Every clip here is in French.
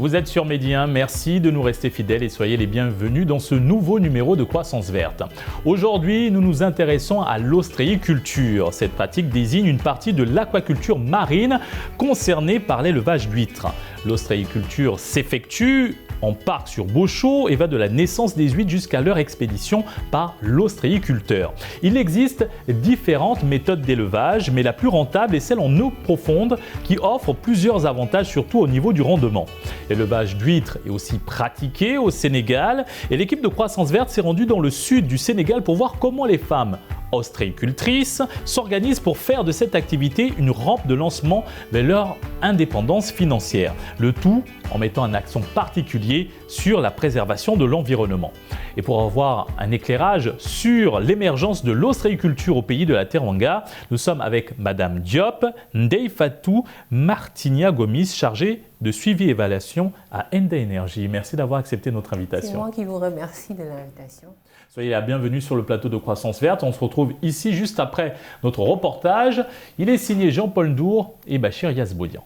vous êtes sur Medi 1, merci de nous rester fidèles et soyez les bienvenus dans ce nouveau numéro de Croissance Verte. Aujourd'hui, nous nous intéressons à l'ostréiculture. Cette pratique désigne une partie de l'aquaculture marine concernée par l'élevage d'huîtres. L'ostréiculture s'effectue en parc sur Beauchot et va de la naissance des huîtres jusqu'à leur expédition par l'ostréiculteur. Il existe différentes méthodes d'élevage, mais la plus rentable est celle en eau profonde qui offre plusieurs avantages, surtout au niveau du rendement. L'élevage d'huîtres est aussi pratiqué au Sénégal et l'équipe de Croissance Verte s'est rendue dans le sud du Sénégal pour voir comment les femmes ostréicultrices s'organisent pour faire de cette activité une rampe de lancement vers leur indépendance financière. Le tout en mettant un accent particulier sur la préservation de l'environnement. Et pour avoir un éclairage sur l'émergence de l'ostréiculture au pays de la Teranga, nous sommes avec Madame Diop Ndeifatou Martinia Gomis, chargée de suivi et évaluation à Enda Energy. Merci d'avoir accepté notre invitation. C'est moi qui vous remercie de l'invitation. Soyez la bienvenue sur le plateau de Croissance Verte. On se retrouve ici juste après notre reportage. Il est signé Jean-Paul Ndour et Bachir Yazbodian.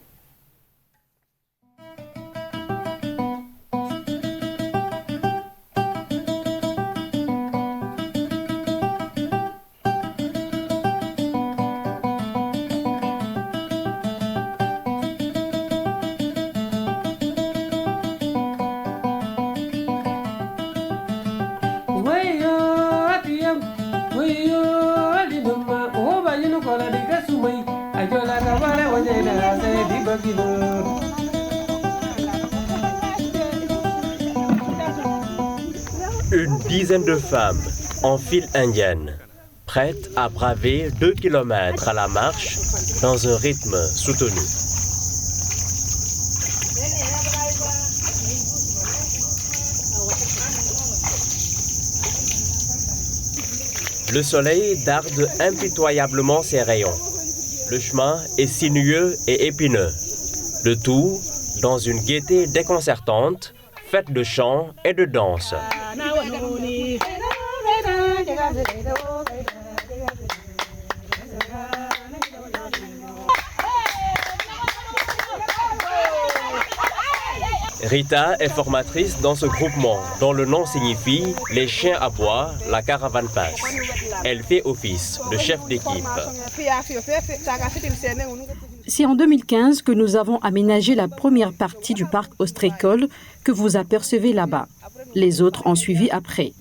Une dizaine de femmes en file indienne, prêtes à braver 2 km à la marche dans un rythme soutenu. Le soleil darde impitoyablement ses rayons. Le chemin est sinueux et épineux. Le tout dans une gaieté déconcertante, faite de chants et de danse. Rita est formatrice dans ce groupement dont le nom signifie « Les chiens aboient, la caravane passe ». Elle fait office de chef d'équipe. C'est en 2015 que nous avons aménagé la première partie du parc ostréicole que vous apercevez là-bas. Les autres ont suivi après.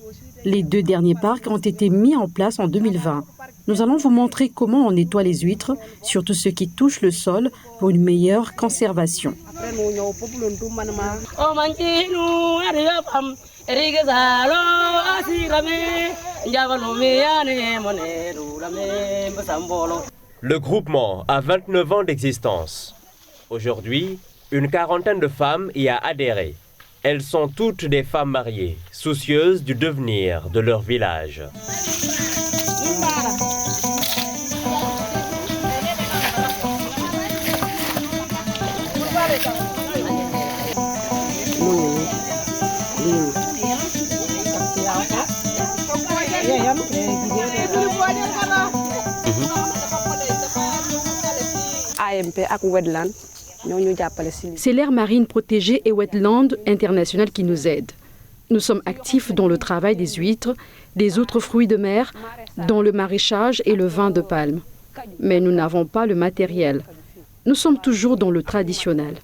Les 2 derniers parcs ont été mis en place en 2020. Nous allons vous montrer comment on nettoie les huîtres, surtout ceux qui touchent le sol, pour une meilleure conservation. Le groupement a 29 ans d'existence. Aujourd'hui, une quarantaine de femmes y a adhéré. Elles sont toutes des femmes mariées, soucieuses du devenir de leur village. C'est l'aire marine protégée et Wetland International qui nous aide. Nous sommes actifs dans le travail des huîtres, des autres fruits de mer, dans le maraîchage et le vin de palme. Mais nous n'avons pas le matériel. Nous sommes toujours dans le traditionnel.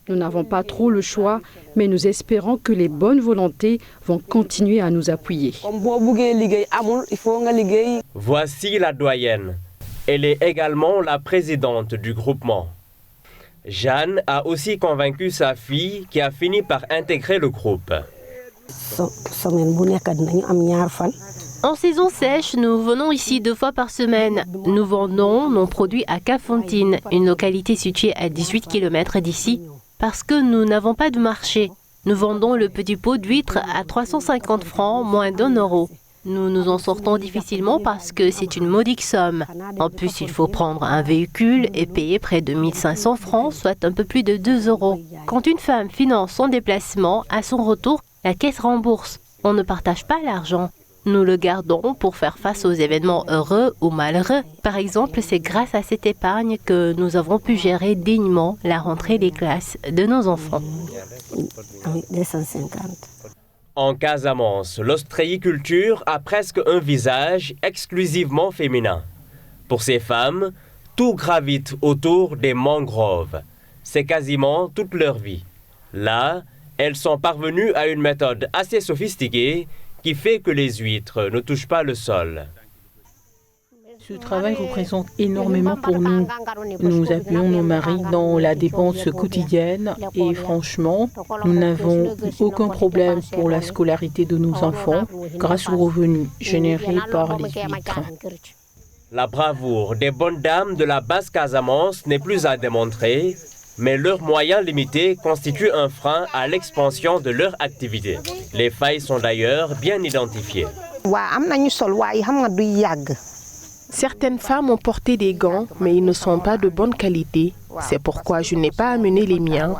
Nous n'avons pas trop le choix, mais nous espérons que les bonnes volontés vont continuer à nous appuyer. Voici la doyenne. Elle est également la présidente du groupement. Jeanne a aussi convaincu sa fille qui a fini par intégrer le groupe. En saison sèche, nous venons ici 2 fois par semaine. Nous vendons nos produits à Kafountine, une localité située à 18 km d'ici, parce que nous n'avons pas de marché. Nous vendons le petit pot d'huîtres à 350 francs, moins d'1 euro. Nous nous en sortons difficilement parce que c'est une modique somme. En plus, il faut prendre un véhicule et payer près de 1 500 francs, soit un peu plus de 2 euros. Quand une femme finance son déplacement, à son retour, la caisse rembourse. On ne partage pas l'argent. Nous le gardons pour faire face aux événements heureux ou malheureux. Par exemple, c'est grâce à cette épargne que nous avons pu gérer dignement la rentrée des classes de nos enfants. En Casamance, l'ostréiculture a presque un visage exclusivement féminin. Pour ces femmes, tout gravite autour des mangroves. C'est quasiment toute leur vie. Là, elles sont parvenues à une méthode assez sophistiquée qui fait que les huîtres ne touchent pas le sol. Ce travail représente énormément pour nous. Nous appuyons nos maris dans la dépense quotidienne et franchement, nous n'avons aucun problème pour la scolarité de nos enfants grâce aux revenus générés par les huîtres. La bravoure des bonnes dames de la basse Casamance n'est plus à démontrer, mais leurs moyens limités constituent un frein à l'expansion de leur activité. Les failles sont d'ailleurs bien identifiées. Certaines femmes ont porté des gants, mais ils ne sont pas de bonne qualité. C'est pourquoi je n'ai pas amené les miens.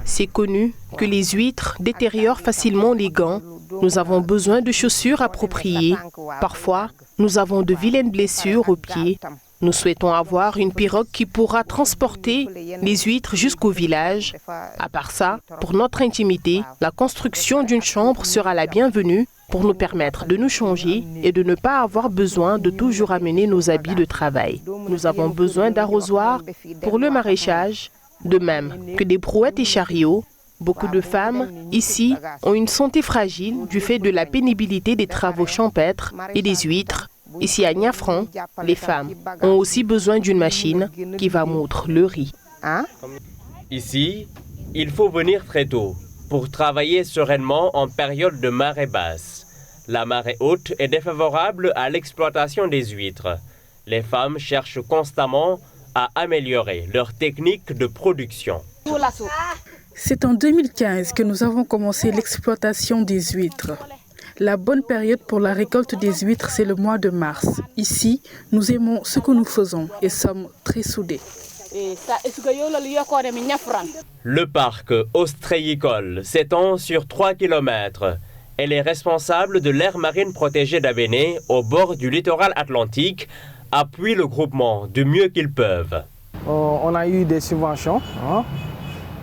C'est connu que les huîtres détériorent facilement les gants. Nous avons besoin de chaussures appropriées. Parfois, nous avons de vilaines blessures aux pieds. Nous souhaitons avoir une pirogue qui pourra transporter les huîtres jusqu'au village. À part ça, pour notre intimité, la construction d'une chambre sera la bienvenue pour nous permettre de nous changer et de ne pas avoir besoin de toujours amener nos habits de travail. Nous avons besoin d'arrosoirs pour le maraîchage, de même que des brouettes et chariots. Beaucoup de femmes, ici, ont une santé fragile du fait de la pénibilité des travaux champêtres et des huîtres. Ici à Niafran, les femmes ont aussi besoin d'une machine qui va moudre le riz. Ici, il faut venir très tôt pour travailler sereinement en période de marée basse. La marée haute est défavorable à l'exploitation des huîtres. Les femmes cherchent constamment à améliorer leur technique de production. C'est en 2015 que nous avons commencé l'exploitation des huîtres. La bonne période pour la récolte des huîtres, c'est le mois de mars. Ici, nous aimons ce que nous faisons et sommes très soudés. Le parc ostréicole s'étend sur 3 km. Elle est responsable de l'aire marine protégée d'Abéné au bord du littoral atlantique, appuie le groupement du mieux qu'ils peuvent. On a eu des subventions,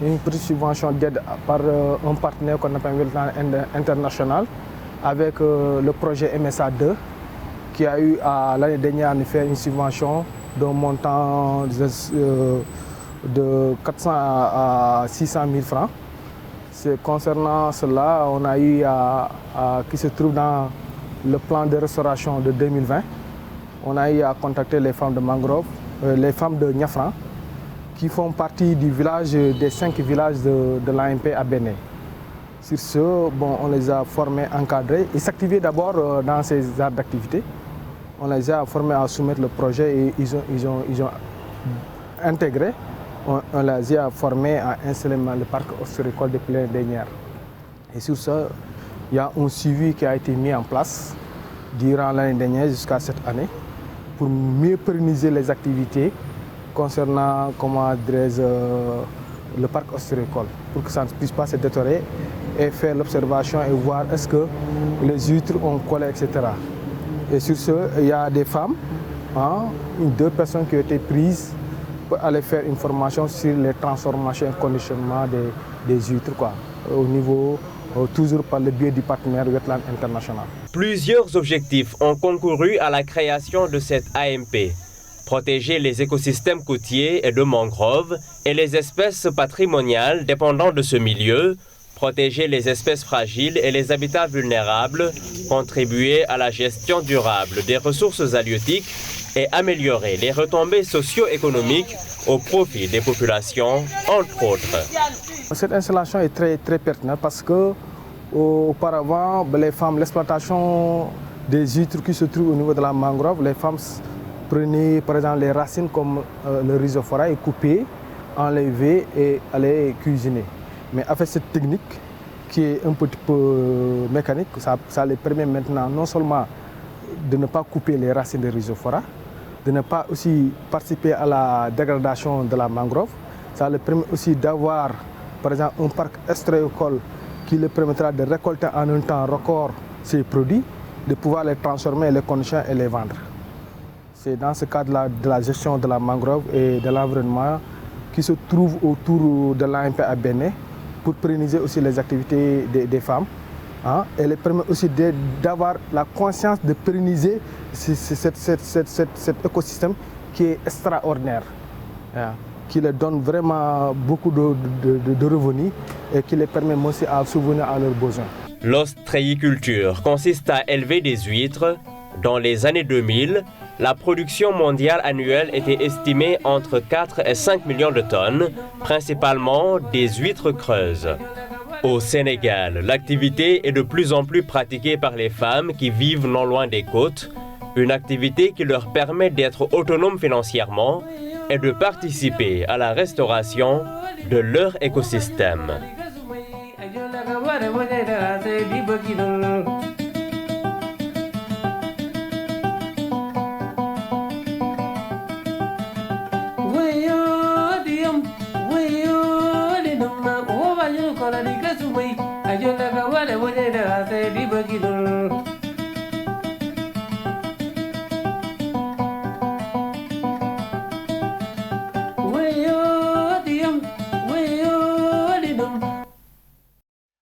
une petite subvention d'aide par un partenaire qu'on appelle international, avec le projet MSA 2, qui a eu l'année dernière à nous faire une subvention d'un montant de 400 à 600 000 francs. Concernant cela, on a eu qui se trouve dans le plan de restauration de 2020. On a eu à contacter les femmes de Mangrove, les femmes de Niafran, qui font partie du village, des 5 villages de l'AMP à Bénin. Sur ce, on les a formés, encadrés. Ils s'activaient d'abord dans ces arts d'activité. On les a formés à soumettre le projet et ils ont intégré. On les a formés à installer le parc ostréicole de l'année dernière. Et sur ce, il y a un suivi qui a été mis en place durant l'année dernière jusqu'à cette année pour mieux pérenniser les activités concernant le parc ostréicole, pour que ça ne puisse pas se détériorer et faire l'observation et voir est-ce que les huîtres ont collé, etc. Et sur ce, il y a des femmes, 2 personnes qui ont été prises pour aller faire une formation sur les transformations et conditionnement des huîtres, au niveau, toujours par le biais du partenaire Wetland International. Plusieurs objectifs ont concouru à la création de cette AMP. Protéger les écosystèmes côtiers et de mangroves et les espèces patrimoniales dépendant de ce milieu, protéger les espèces fragiles et les habitats vulnérables, contribuer à la gestion durable des ressources halieutiques et améliorer les retombées socio-économiques au profit des populations, entre autres. Cette installation est très, très pertinente parce que auparavant, l'exploitation des huîtres qui se trouvent au niveau de la mangrove, les femmes prenaient par exemple les racines comme le rhizophora et coupaient, enlevaient et allaient cuisiner. Mais avec cette technique qui est un petit peu mécanique, ça les permet maintenant non seulement de ne pas couper les racines de rhizophora, de ne pas aussi participer à la dégradation de la mangrove. Ça leur permet aussi d'avoir, par exemple, un parc ostréicole qui leur permettra de récolter en un temps record ces produits de pouvoir les transformer, les conditions et les vendre. C'est dans ce cadre-là de la gestion de la mangrove et de l'environnement qui se trouve autour de l'AMP à Bénin pour pérenniser aussi les activités des femmes. Elle permet aussi d'avoir la conscience de pérenniser cet écosystème qui est extraordinaire, qui leur donne vraiment beaucoup de revenus et qui les permet aussi à subvenir à leurs besoins. L'ostréiculture consiste à élever des huîtres. Dans les années 2000, la production mondiale annuelle était estimée entre 4 et 5 millions de tonnes, principalement des huîtres creuses. Au Sénégal, l'activité est de plus en plus pratiquée par les femmes qui vivent non loin des côtes, une activité qui leur permet d'être autonomes financièrement et de participer à la restauration de leur écosystème.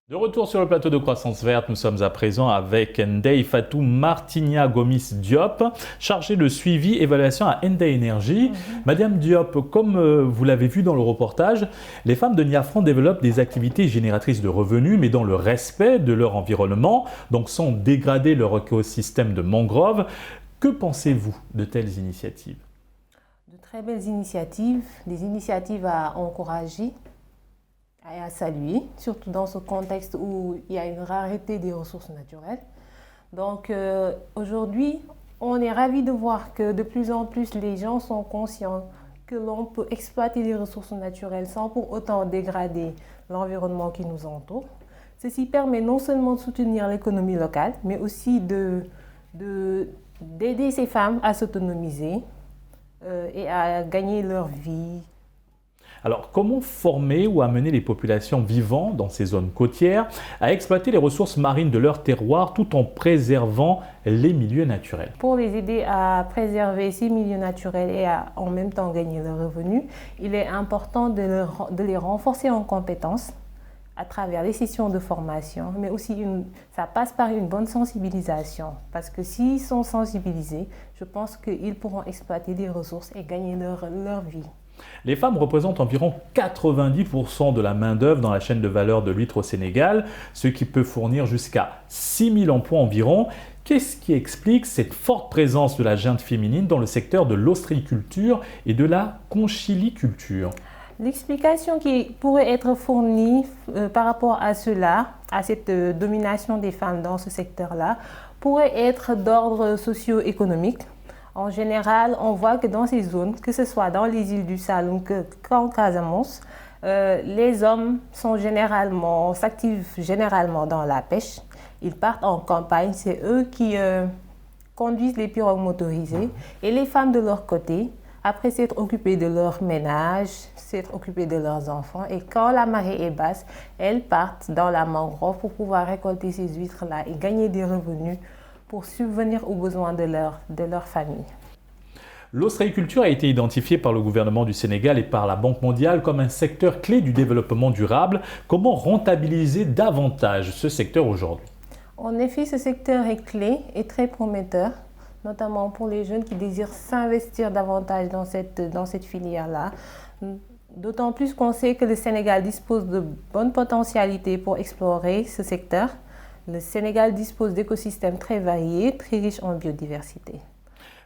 De retour sur le plateau de Croissance Verte, nous sommes à présent avec Ndeye Fatou Martinia Gomis Diop, chargée de suivi évaluation à Ndeye Energy. Madame Diop, comme vous l'avez vu dans le reportage, les femmes de Niafran développent des activités génératrices de revenus, mais dans le respect de leur environnement, donc sans dégrader leur écosystème de mangrove. Que pensez-vous de telles initiatives? De très belles initiatives, des initiatives à encourager et à saluer, surtout dans ce contexte où il y a une rareté des ressources naturelles. Donc aujourd'hui, on est ravis de voir que de plus en plus les gens sont conscients que l'on peut exploiter les ressources naturelles sans pour autant dégrader l'environnement qui nous entoure. Ceci permet non seulement de soutenir l'économie locale, mais aussi d'aider ces femmes à s'autonomiser et à gagner leur vie. Alors, comment former ou amener les populations vivant dans ces zones côtières à exploiter les ressources marines de leur terroir tout en préservant les milieux naturels? Pour les aider à préserver ces milieux naturels et à en même temps gagner leurs revenus, il est important de les renforcer en compétences à travers les sessions de formation, mais aussi ça passe par une bonne sensibilisation. Parce que s'ils sont sensibilisés, je pense qu'ils pourront exploiter des ressources et gagner leur vie. Les femmes représentent environ 90% de la main-d'œuvre dans la chaîne de valeur de l'huître au Sénégal, ce qui peut fournir jusqu'à 6 000 emplois environ. Qu'est-ce qui explique cette forte présence de la junte féminine dans le secteur de l'ostréiculture et de la conchiliculture? L'explication qui pourrait être fournie par rapport à cela, à cette domination des femmes dans ce secteur-là, pourrait être d'ordre socio-économique. En général, on voit que dans ces zones, que ce soit dans les îles du Saloum qu'en Casamance, les hommes s'activent généralement dans la pêche. Ils partent en campagne, c'est eux qui conduisent les pirogues motorisées. Et les femmes de leur côté, après s'être occupées de leur ménage, s'être occupées de leurs enfants, et quand la marée est basse, elles partent dans la mangrove pour pouvoir récolter ces huîtres-là et gagner des revenus pour subvenir aux besoins de leur famille. L'ostréiculture a été identifiée par le gouvernement du Sénégal et par la Banque mondiale comme un secteur clé du développement durable. Comment rentabiliser davantage ce secteur aujourd'hui? En effet, ce secteur est clé et très prometteur, notamment pour les jeunes qui désirent s'investir davantage dans cette filière-là. D'autant plus qu'on sait que le Sénégal dispose de bonnes potentialités pour explorer ce secteur. Le Sénégal dispose d'écosystèmes très variés, très riches en biodiversité.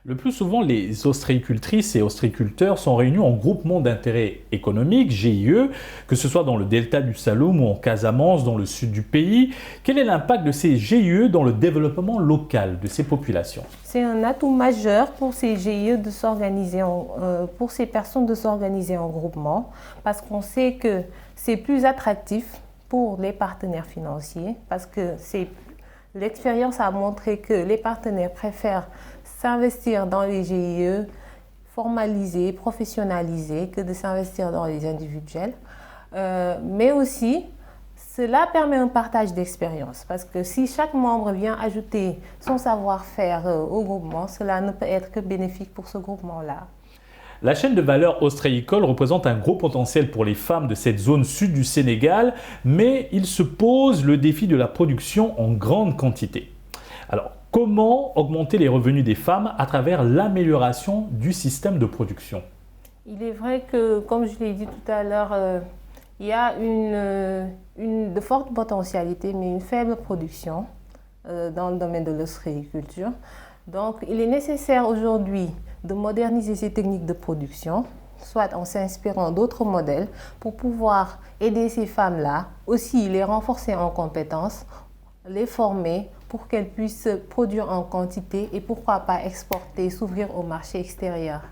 Le plus souvent, les ostréicultrices et ostréiculteurs sont réunis en groupement d'intérêt économique, GIE, que ce soit dans le delta du Saloum ou en Casamance, dans le sud du pays. Quel est l'impact de ces GIE dans le développement local de ces populations? C'est un atout majeur pour ces GIE de s'organiser, pour ces personnes de s'organiser en groupement, parce qu'on sait que c'est plus attractif pour les partenaires financiers, parce que l'expérience a montré que les partenaires préfèrent s'investir dans les GIE formalisés, professionnalisés, que de s'investir dans les individuels. Mais aussi, Cela permet un partage d'expérience parce que si chaque membre vient ajouter son savoir-faire au groupement, cela ne peut être que bénéfique pour ce groupement-là. La chaîne de valeur ostréicole représente un gros potentiel pour les femmes de cette zone sud du Sénégal, mais il se pose le défi de la production en grande quantité. Alors, comment augmenter les revenus des femmes à travers l'amélioration du système de production? Il est vrai que, comme je l'ai dit tout à l'heure, il y a de fortes potentialités, mais une faible production dans le domaine de l'ostréiculture. Donc, il est nécessaire aujourd'hui de moderniser ces techniques de production, soit en s'inspirant d'autres modèles, pour pouvoir aider ces femmes-là, aussi les renforcer en compétences, les former pour qu'elles puissent produire en quantité et pourquoi pas exporter, s'ouvrir au marché extérieur.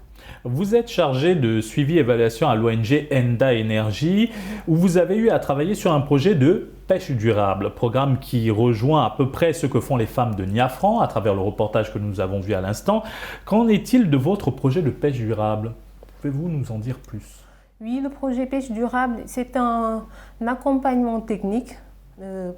Vous êtes chargé de suivi et évaluation à l'ONG Enda Energy, où vous avez eu à travailler sur un projet de pêche durable, programme qui rejoint à peu près ce que font les femmes de Niafran à travers le reportage que nous avons vu à l'instant. Qu'en est-il de votre projet de pêche durable? Pouvez-vous nous en dire plus? Oui, le projet pêche durable, c'est un accompagnement technique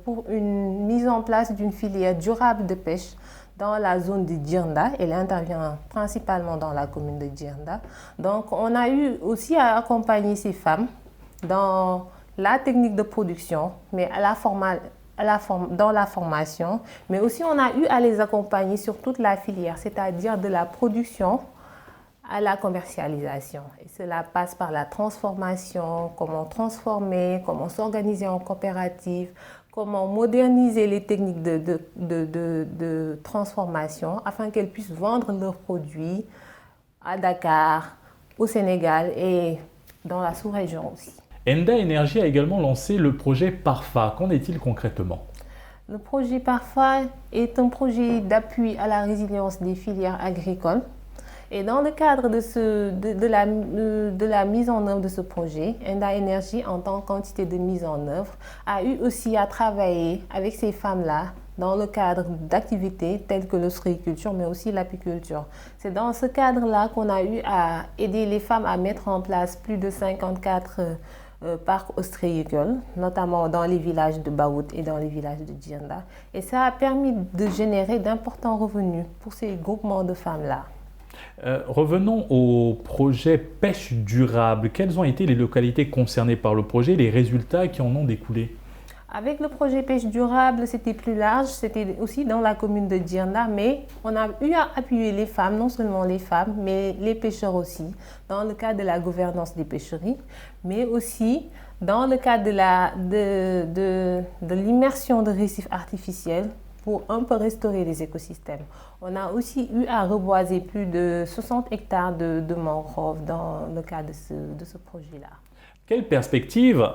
pour une mise en place d'une filière durable de pêche dans la zone de Djirnda. Elle intervient principalement dans la commune de Djirnda. Donc, on a eu aussi à accompagner ces femmes dans la technique de production, mais dans la formation, mais aussi on a eu à les accompagner sur toute la filière, c'est-à-dire de la production à la commercialisation. Et cela passe par la transformation, comment transformer, comment s'organiser en coopérative, comment moderniser les techniques de transformation afin qu'elles puissent vendre leurs produits à Dakar, au Sénégal et dans la sous-région aussi. Enda Energy a également lancé le projet PARFA. Qu'en est-il concrètement? Le projet PARFA est un projet d'appui à la résilience des filières agricoles. Et dans le cadre de la mise en œuvre de ce projet, Enda Energy, en tant qu'entité de mise en œuvre, a eu aussi à travailler avec ces femmes-là dans le cadre d'activités telles que l'ostréiculture, mais aussi l'apiculture. C'est dans ce cadre-là qu'on a eu à aider les femmes à mettre en place plus de 54 parcs ostréicoles, notamment dans les villages de Baout et dans les villages de Djirnda. Et ça a permis de générer d'importants revenus pour ces groupements de femmes-là. Revenons au projet pêche durable. Quelles ont été les localités concernées par le projet et les résultats qui en ont découlé? Avec le projet pêche durable, c'était plus large, c'était aussi dans la commune de Djirnda, mais on a eu à appuyer les femmes, non seulement les femmes, mais les pêcheurs aussi, dans le cadre de la gouvernance des pêcheries, mais aussi dans le cadre de l'immersion de récifs artificiels pour un peu restaurer les écosystèmes. On a aussi eu à reboiser plus de 60 hectares de mangroves dans le cadre de ce projet-là. Quelle perspective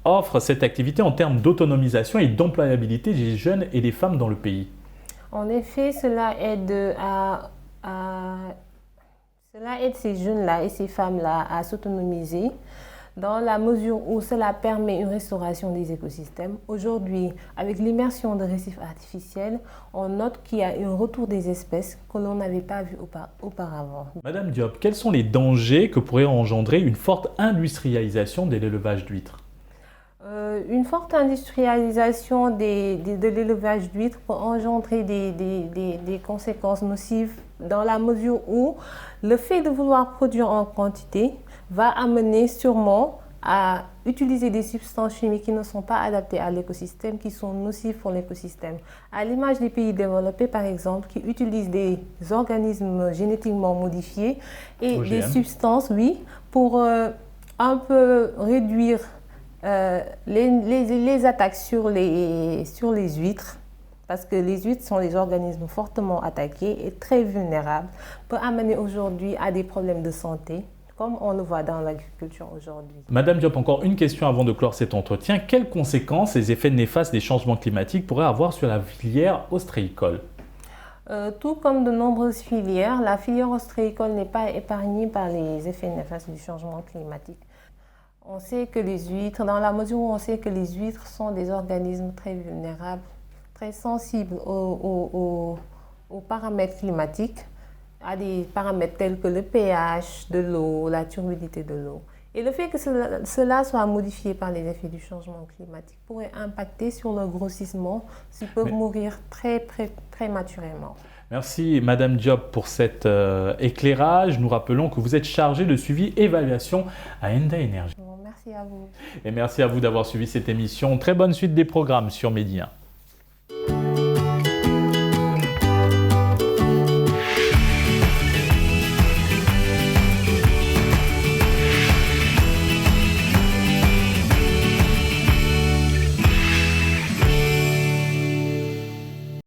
offre cette activité en termes d'autonomisation et d'employabilité des jeunes et des femmes dans le pays? En effet, cela aide ces jeunes-là et ces femmes-là à s'autonomiser dans la mesure où cela permet une restauration des écosystèmes. Aujourd'hui, avec l'immersion de récifs artificiels, on note qu'il y a un retour des espèces que l'on n'avait pas vu auparavant. Madame Diop, quels sont les dangers que pourrait engendrer une forte industrialisation de l'élevage d'huîtres? Une forte industrialisation de l'élevage d'huîtres peut engendrer des conséquences nocives dans la mesure où le fait de vouloir produire en quantité va amener sûrement à utiliser des substances chimiques qui ne sont pas adaptées à l'écosystème, qui sont nocives pour l'écosystème. À l'image des pays développés, par exemple, qui utilisent des organismes génétiquement modifiés et OGM. des substances, oui, pour un peu réduire les attaques sur les huîtres, parce que les huîtres sont des organismes fortement attaqués et très vulnérables, peut amener aujourd'hui à des problèmes de santé, comme on le voit dans l'agriculture aujourd'hui. Madame Diop, encore une question avant de clore cet entretien. Quelles conséquences les effets néfastes des changements climatiques pourraient avoir sur la filière ostréicole? Tout comme de nombreuses filières, la filière ostréicole n'est pas épargnée par les effets néfastes du changement climatique. On sait que les huîtres, dans la mesure où on sait que les huîtres sont des organismes très vulnérables, très sensibles aux paramètres climatiques, à des paramètres tels que le pH de l'eau, la turbidité de l'eau. Et le fait que cela soit modifié par les effets du changement climatique pourrait impacter sur leur grossissement, ils peuvent mourir très prématurément. Merci Madame Diop pour cet éclairage. Nous rappelons que vous êtes chargée de suivi et évaluation à Enda Energy. Merci à vous. Et merci à vous d'avoir suivi cette émission. Très bonne suite des programmes sur Média.